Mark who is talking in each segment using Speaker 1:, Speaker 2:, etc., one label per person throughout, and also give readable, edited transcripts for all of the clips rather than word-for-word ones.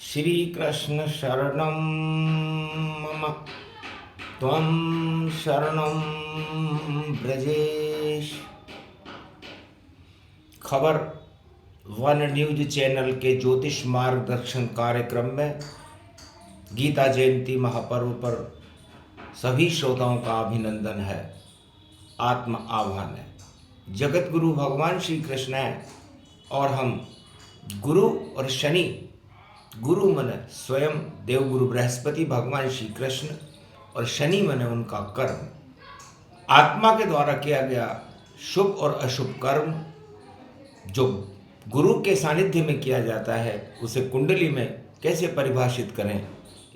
Speaker 1: श्री कृष्ण शरणं मम त्वं शरणं ब्रजेश। खबर वन न्यूज चैनल के ज्योतिष मार्गदर्शन कार्यक्रम में गीता जयंती महापर्व पर सभी श्रोताओं का अभिनंदन है, आत्म आह्वान है। जगत गुरु भगवान श्री कृष्ण है और हम गुरु और शनि, गुरु मने स्वयं देवगुरु बृहस्पति भगवान श्री कृष्ण और शनि मने उनका कर्म, आत्मा के द्वारा किया गया शुभ और अशुभ कर्म जो गुरु के सानिध्य में किया जाता है उसे कुंडली में कैसे परिभाषित करें,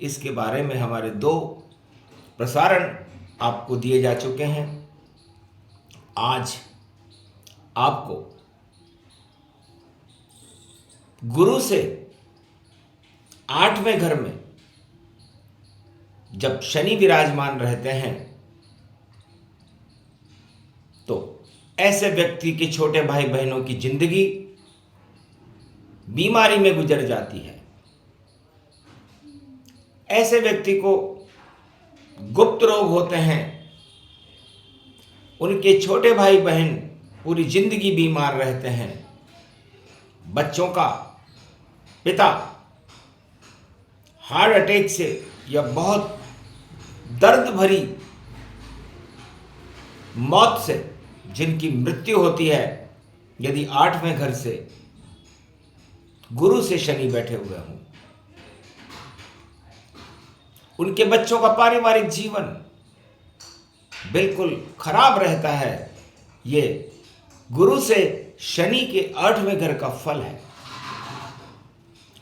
Speaker 1: इसके बारे में हमारे 2 प्रसारण आपको दिए जा चुके हैं। आज आपको गुरु से 8वें घर में जब शनि विराजमान रहते हैं तो ऐसे व्यक्ति के छोटे भाई बहनों की जिंदगी बीमारी में गुजर जाती है। ऐसे व्यक्ति को गुप्त रोग होते हैं, उनके छोटे भाई बहन पूरी जिंदगी बीमार रहते हैं। बच्चों का पिता हार्ट अटैक से या बहुत दर्द भरी मौत से जिनकी मृत्यु होती है, यदि 8वें घर से गुरु से शनि बैठे हुए हों, उनके बच्चों का पारिवारिक जीवन बिल्कुल खराब रहता है। ये गुरु से शनि के 8वें घर का फल है।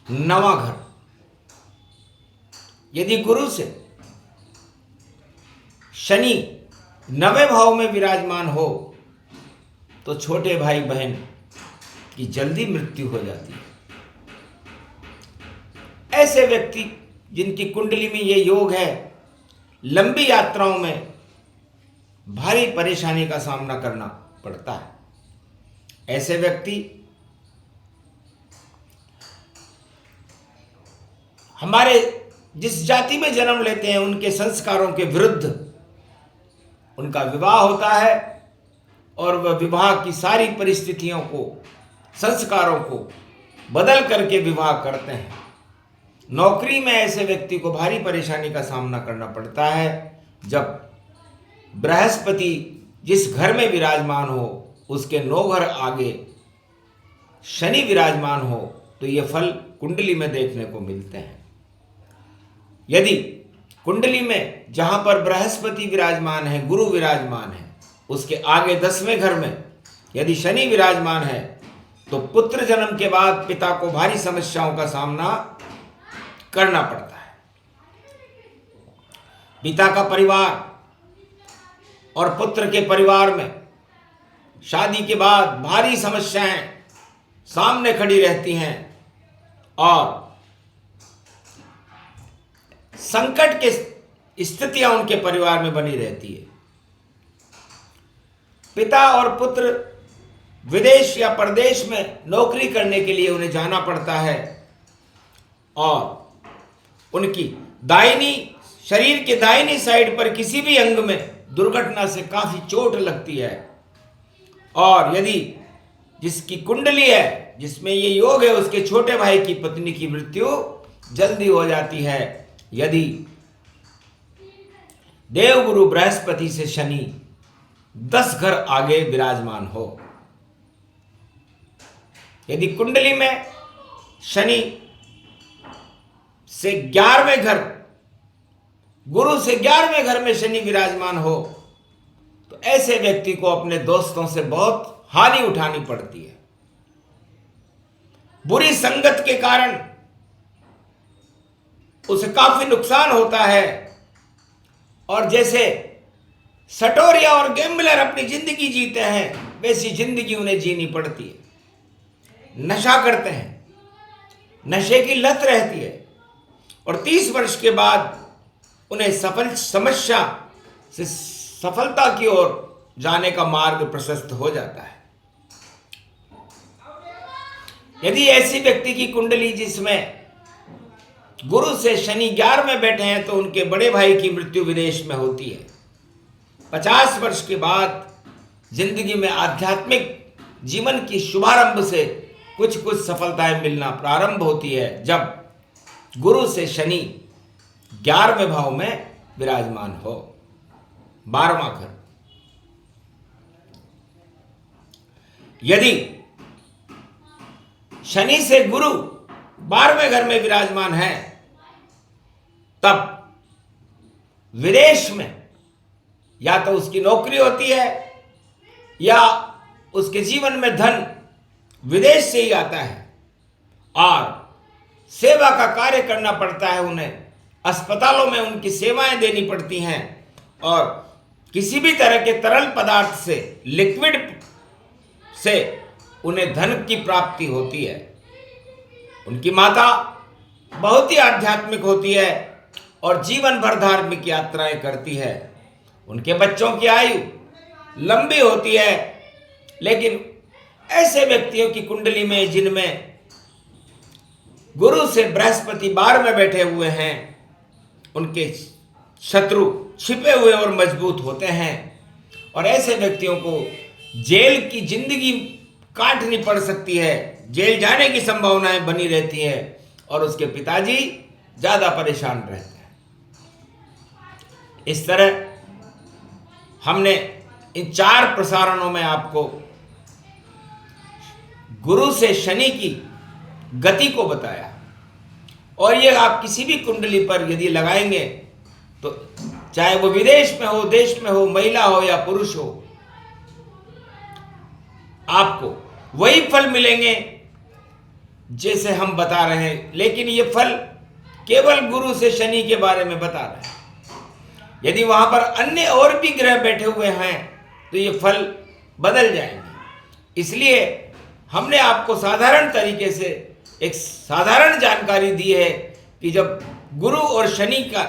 Speaker 1: 9वां घर यदि गुरु से शनि 9वें भाव में विराजमान हो तो छोटे भाई बहन की जल्दी मृत्यु हो जाती है। ऐसे व्यक्ति जिनकी कुंडली में ये योग है, लंबी यात्राओं में भारी परेशानी का सामना करना पड़ता है। ऐसे व्यक्ति हमारे जिस जाति में जन्म लेते हैं उनके संस्कारों के विरुद्ध उनका विवाह होता है और वह विवाह की सारी परिस्थितियों को, संस्कारों को बदल करके विवाह करते हैं। नौकरी में ऐसे व्यक्ति को भारी परेशानी का सामना करना पड़ता है। जब बृहस्पति जिस घर में विराजमान हो उसके 9 घर आगे शनि विराजमान हो तो ये फल कुंडली में देखने को मिलते हैं। यदि कुंडली में जहां पर बृहस्पति विराजमान है, गुरु विराजमान है, उसके आगे 10वें घर में यदि शनि विराजमान है तो पुत्र जन्म के बाद पिता को भारी समस्याओं का सामना करना पड़ता है। पिता का परिवार और पुत्र के परिवार में शादी के बाद भारी समस्याएं सामने खड़ी रहती हैं और संकट की स्थितियां उनके परिवार में बनी रहती है। पिता और पुत्र विदेश या प्रदेश में नौकरी करने के लिए उन्हें जाना पड़ता है और उनकी दाहिनी शरीर के दाहिनी साइड पर किसी भी अंग में दुर्घटना से काफी चोट लगती है। और यदि जिसकी कुंडली है, जिसमें ये योग है, उसके छोटे भाई की पत्नी की मृत्यु जल्दी हो जाती है यदि देवगुरु बृहस्पति से शनि 10 घर आगे विराजमान हो। यदि कुंडली में शनि से 11वें घर, गुरु से 11वें घर में शनि विराजमान हो तो ऐसे व्यक्ति को अपने दोस्तों से बहुत हानि उठानी पड़ती है। बुरी संगत के कारण उसे काफी नुकसान होता है और जैसे सटोरिया और गैम्बलर अपनी जिंदगी जीते हैं वैसी जिंदगी उन्हें जीनी पड़ती है। नशा करते हैं, नशे की लत रहती है और 30 वर्ष के बाद उन्हें समस्या से सफलता की ओर जाने का मार्ग प्रशस्त हो जाता है। यदि ऐसी व्यक्ति की कुंडली जिसमें गुरु से शनि 11 में बैठे हैं तो उनके बड़े भाई की मृत्यु विदेश में होती है। 50 वर्ष के बाद जिंदगी में आध्यात्मिक जीवन की शुभारंभ से कुछ कुछ सफलताएं मिलना प्रारंभ होती है जब गुरु से शनि 11वें भाव में विराजमान हो। 12वां घर, यदि शनि से गुरु 12वें घर में विराजमान है तब विदेश में या तो उसकी नौकरी होती है या उसके जीवन में धन विदेश से ही आता है और सेवा का कार्य करना पड़ता है। उन्हें अस्पतालों में उनकी सेवाएं देनी पड़ती हैं और किसी भी तरह के तरल पदार्थ से, लिक्विड से उन्हें धन की प्राप्ति होती है। उनकी माता बहुत ही आध्यात्मिक होती है और जीवन भर धार्मिक यात्राएं करती है। उनके बच्चों की आयु लंबी होती है, लेकिन ऐसे व्यक्तियों की कुंडली में जिनमें गुरु से बृहस्पति 12 में बैठे हुए हैं, उनके शत्रु छिपे हुए और मजबूत होते हैं और ऐसे व्यक्तियों को जेल की जिंदगी काटनी पड़ सकती है, जेल जाने की संभावनाएं बनी रहती है और उसके पिताजी ज्यादा परेशान रहते हैं। इस तरह हमने इन 4 प्रसारणों में आपको गुरु से शनि की गति को बताया और ये आप किसी भी कुंडली पर यदि लगाएंगे तो चाहे वो विदेश में हो, देश में हो, महिला हो या पुरुष हो, आपको वही फल मिलेंगे जैसे हम बता रहे हैं। लेकिन ये फल केवल गुरु से शनि के बारे में बता रहे हैं। यदि वहां पर अन्य और भी ग्रह बैठे हुए हैं तो ये फल बदल जाएंगे। इसलिए हमने आपको साधारण तरीके से एक साधारण जानकारी दी है कि जब गुरु और शनि का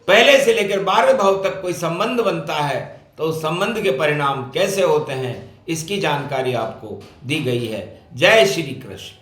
Speaker 1: पहले से लेकर 12वें भाव तक कोई संबंध बनता है तो उस संबंध के परिणाम कैसे होते हैं, इसकी जानकारी आपको दी गई है। जय श्री कृष्ण।